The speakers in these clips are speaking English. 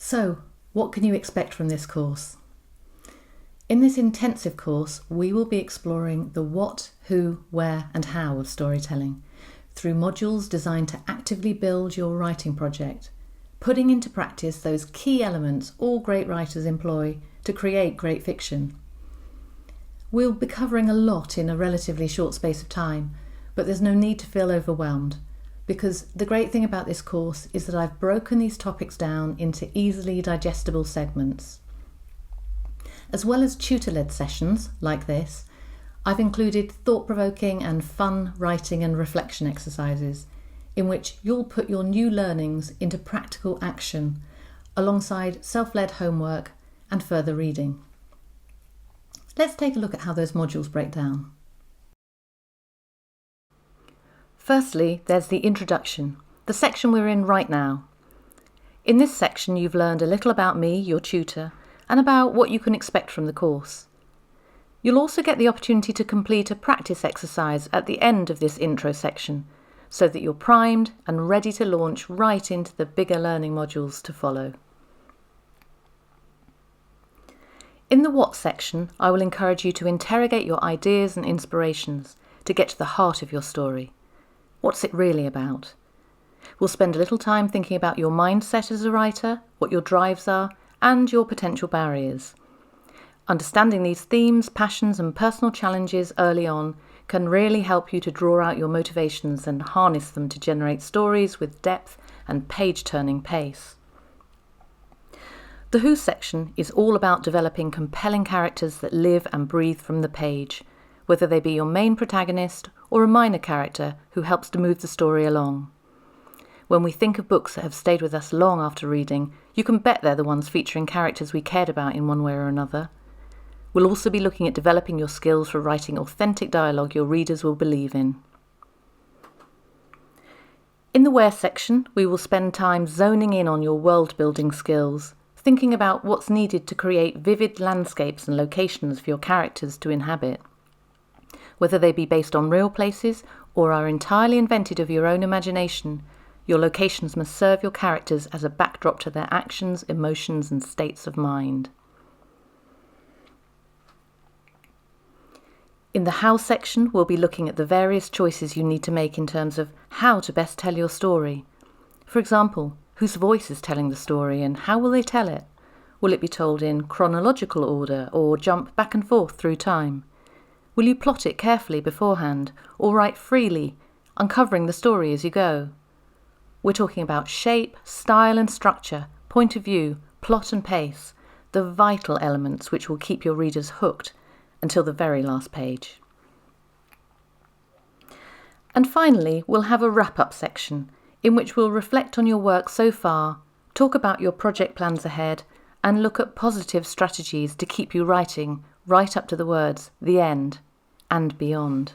So, what can you expect from this course? In this intensive course, we will be exploring the what, who, where and how of storytelling through modules designed to actively build your writing project, putting into practice those key elements all great writers employ to create great fiction. We'll be covering a lot in a relatively short space of time, but there's no need to feel overwhelmed, because the great thing about this course is that I've broken these topics down into easily digestible segments. As well as tutor-led sessions like this, I've included thought-provoking and fun writing and reflection exercises in which you'll put your new learnings into practical action alongside self-led homework and further reading. Let's take a look at how those modules break down. Firstly, there's the introduction, the section we're in right now. In this section, you've learned a little about me, your tutor, and about what you can expect from the course. You'll also get the opportunity to complete a practice exercise at the end of this intro section, so that you're primed and ready to launch right into the bigger learning modules to follow. In the what section, I will encourage you to interrogate your ideas and inspirations to get to the heart of your story. What's it really about? We'll spend a little time thinking about your mindset as a writer, what your drives are, and your potential barriers. Understanding these themes, passions and personal challenges early on can really help you to draw out your motivations and harness them to generate stories with depth and page-turning pace. The who section is all about developing compelling characters that live and breathe from the page, whether they be your main protagonist or a minor character who helps to move the story along. When we think of books that have stayed with us long after reading, you can bet they're the ones featuring characters we cared about in one way or another. We'll also be looking at developing your skills for writing authentic dialogue your readers will believe in. In the where section, we will spend time zoning in on your world-building skills, thinking about what's needed to create vivid landscapes and locations for your characters to inhabit. Whether they be based on real places or are entirely invented of your own imagination, your locations must serve your characters as a backdrop to their actions, emotions and states of mind. In the how section, we'll be looking at the various choices you need to make in terms of how to best tell your story. For example, whose voice is telling the story and how will they tell it? Will it be told in chronological order or jump back and forth through time? Will you plot it carefully beforehand or write freely, uncovering the story as you go? We're talking about shape, style and structure, point of view, plot and pace, the vital elements which will keep your readers hooked until the very last page. And finally, we'll have a wrap-up section in which we'll reflect on your work so far, talk about your project plans ahead, and look at positive strategies to keep you writing right up to the words, the end, and beyond.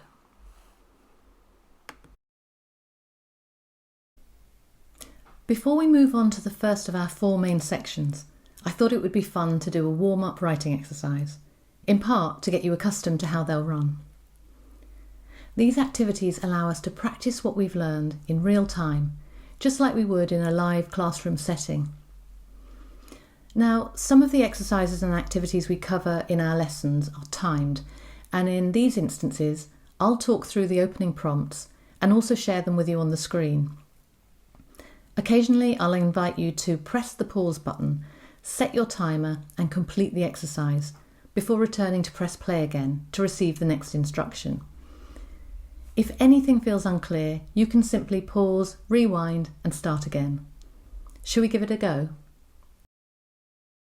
Before we move on to the first of our 4 main sections, I thought it would be fun to do a warm-up writing exercise, in part to get you accustomed to how they'll run. These activities allow us to practice what we've learned in real time, just like we would in a live classroom setting. Now, some of the exercises and activities we cover in our lessons are timed, and in these instances, I'll talk through the opening prompts and also share them with you on the screen. Occasionally, I'll invite you to press the pause button, set your timer and complete the exercise before returning to press play again to receive the next instruction. If anything feels unclear, you can simply pause, rewind and start again. Shall we give it a go?